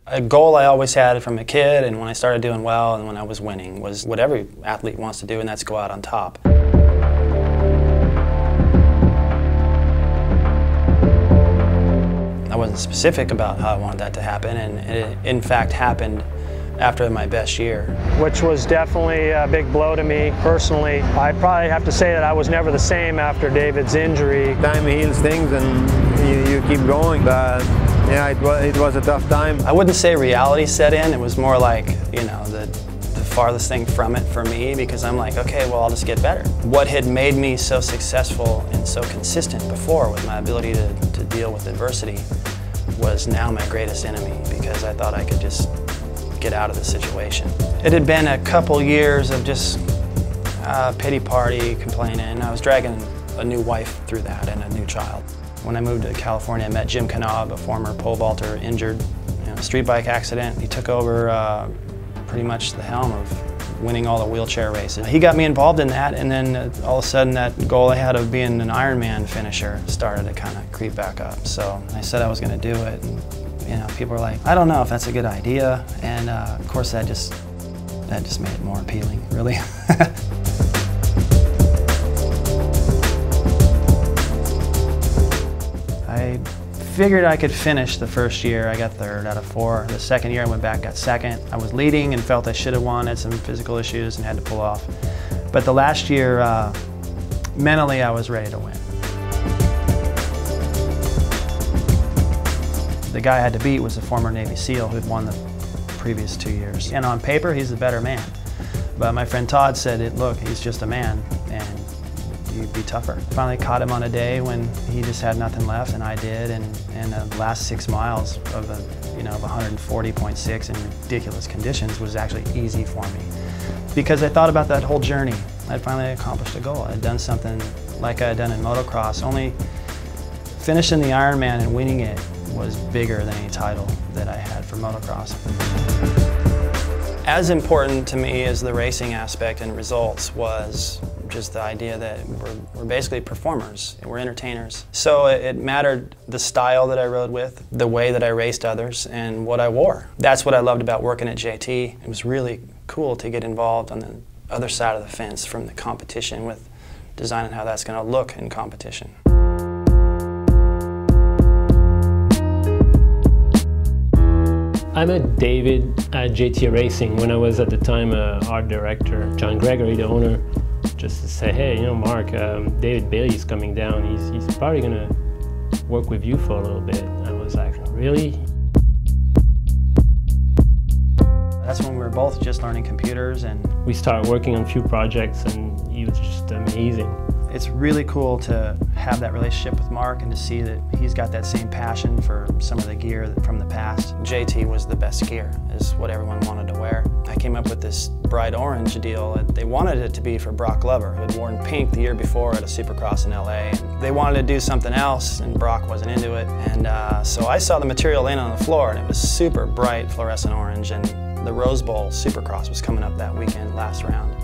A goal I always had from a kid, and when I started doing well and when I was winning, was what every athlete wants to do, and that's go out on top. I wasn't specific about how I wanted that to happen, and it in fact happened after my best year. Which was definitely a big blow to me personally. I'd probably have to say that I was never the same after David's injury. Time heals things and you keep going, but yeah, it was a tough time. I wouldn't say reality set in, it was more like, you know, the farthest thing from it for me, because I'm like, okay, well, I'll just get better. What had made me so successful and so consistent before with my ability to deal with adversity was now my greatest enemy, because I thought I could just get out of the situation. It had been a couple years of just pity party, complaining. I was dragging a new wife through that and a new child. When I moved to California, I met Jim Knob, a former pole vaulter, injured in a street bike accident. He took over pretty much the helm of winning all the wheelchair races. He got me involved in that, and then all of a sudden that goal I had of being an Ironman finisher started to kind of creep back up. So I said I was going to do it, and you know, people were like, I don't know if that's a good idea, and of course that just made it more appealing, really. I figured I could finish the first year. I got third out of 4. The second year I went back, got second. I was leading and felt I should have won, had some physical issues and had to pull off. But the last year, mentally I was ready to win. The guy I had to beat was a former Navy SEAL who'd won the previous 2 years. And on paper, he's the better man. But my friend Todd said, look, he's just a man, and you'd be tougher. Finally caught him on a day when he just had nothing left, and I did, and the last 6 miles of 140.6 in ridiculous conditions was actually easy for me. Because I thought about that whole journey. I'd finally accomplished a goal. I'd done something like I had done in motocross, only finishing the Ironman and winning it was bigger than any title that I had for motocross. As important to me as the racing aspect and results was just the idea that we're basically performers, we're entertainers. So it mattered the style that I rode with, the way that I raced others, and what I wore. That's what I loved about working at JT. It was really cool to get involved on the other side of the fence from the competition with designing how that's going to look in competition. I met David at JT Racing when I was at the time art director. John Gregory, the owner, just to say, hey, you know, Mark, David Bailey's coming down. He's probably gonna work with you for a little bit. I was like, really? That's when we were both just learning computers, and we started working on a few projects, and he was just amazing. It's really cool to have that relationship with Mark and to see that he's got that same passion for some of the gear from the past. JT was the best gear, is what everyone wanted to wear. I came up with this bright orange deal. They wanted it to be for Brock Glover, who had worn pink the year before at a Supercross in LA. And they wanted to do something else, and Brock wasn't into it. And so I saw the material laying on the floor, and it was super bright fluorescent orange, and the Rose Bowl Supercross was coming up that weekend, last round.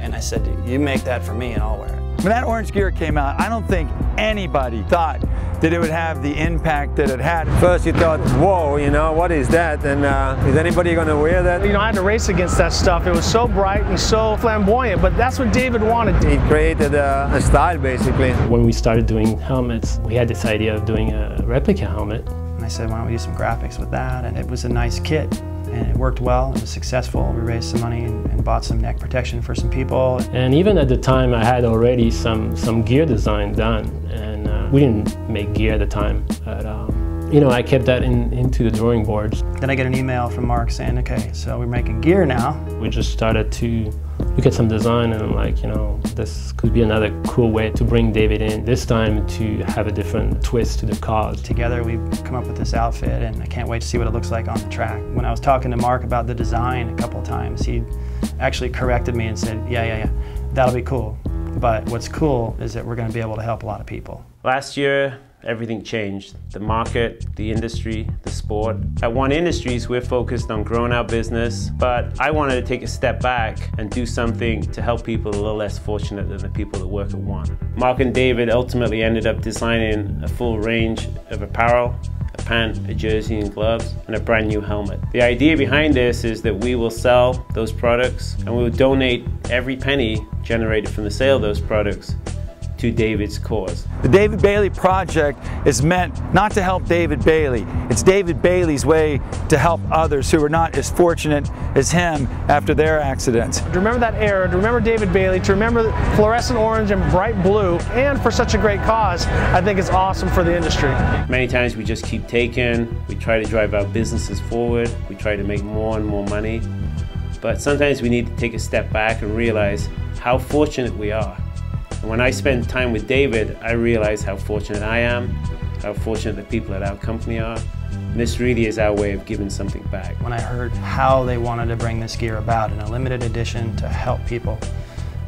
And I said, you make that for me and I'll wear it. When that orange gear came out, I don't think anybody thought that it would have the impact that it had. First you thought, whoa, you know, what is that? And is anybody going to wear that? You know, I had to race against that stuff. It was so bright and so flamboyant, but that's what David wanted. He created a style, basically. When we started doing helmets, we had this idea of doing a replica helmet. And I said, why don't we do some graphics with that? And it was a nice kit. And it worked well, it was successful. We raised some money and bought some neck protection for some people. And even at the time, I had already some gear design done. And we didn't make gear at the time, but you know, I kept that into the drawing boards. Then I get an email from Mark saying, okay, so we're making gear now. We just started to look at some design, and I'm like, you know, this could be another cool way to bring David in, this time to have a different twist to the cause. Together we've come up with this outfit, and I can't wait to see what it looks like on the track. When I was talking to Mark about the design a couple of times, he actually corrected me and said, yeah, that'll be cool. But what's cool is that we're going to be able to help a lot of people. Last year, everything changed. The market, the industry, the sport. At One Industries, we're focused on growing our business, but I wanted to take a step back and do something to help people a little less fortunate than the people that work at One. Mark and David ultimately ended up designing a full range of apparel, pant, a jersey and gloves, and a brand new helmet. The idea behind this is that we will sell those products and we will donate every penny generated from the sale of those products to David's cause. The David Bailey Project is meant not to help David Bailey. It's David Bailey's way to help others who are not as fortunate as him after their accidents. To remember that era, to remember David Bailey, to remember fluorescent orange and bright blue, and for such a great cause, I think it's awesome for the industry. Many times we just keep taking, we try to drive our businesses forward, we try to make more and more money, but sometimes we need to take a step back and realize how fortunate we are. And when I spend time with David, I realize how fortunate I am, how fortunate the people at our company are. And this really is our way of giving something back. When I heard how they wanted to bring this gear about in a limited edition to help people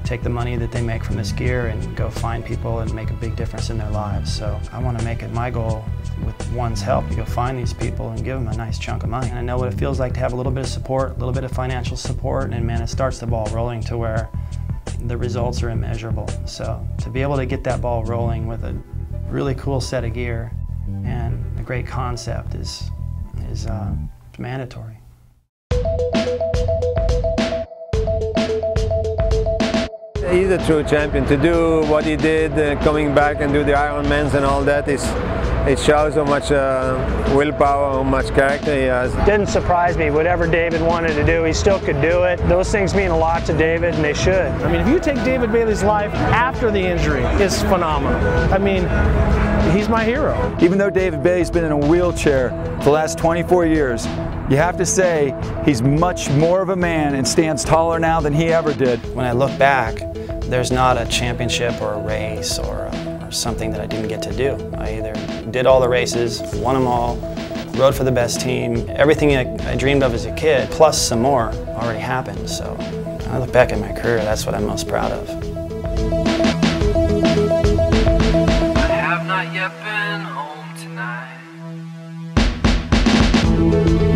take the money that they make from this gear and go find people and make a big difference in their lives. So I want to make it my goal, with one's help, to go find these people and give them a nice chunk of money. And I know what it feels like to have a little bit of support, a little bit of financial support, and man, it starts the ball rolling to where the results are immeasurable. So to be able to get that ball rolling with a really cool set of gear and a great concept is mandatory. He's a true champion. To do what he did, coming back and do the Ironmans and all that, it shows how much willpower, how much character he has. Didn't surprise me. Whatever David wanted to do, he still could do it. Those things mean a lot to David, and they should. I mean, if you take David Bailey's life after the injury, it's phenomenal. I mean, he's my hero. Even though David Bailey's been in a wheelchair for the last 24 years, you have to say he's much more of a man and stands taller now than he ever did. When I look back, there's not a championship or a race or something that I didn't get to do. I either did all the races, won them all, rode for the best team. Everything I dreamed of as a kid, plus some more, already happened. So when I look back at my career, that's what I'm most proud of. I have not yet been home tonight.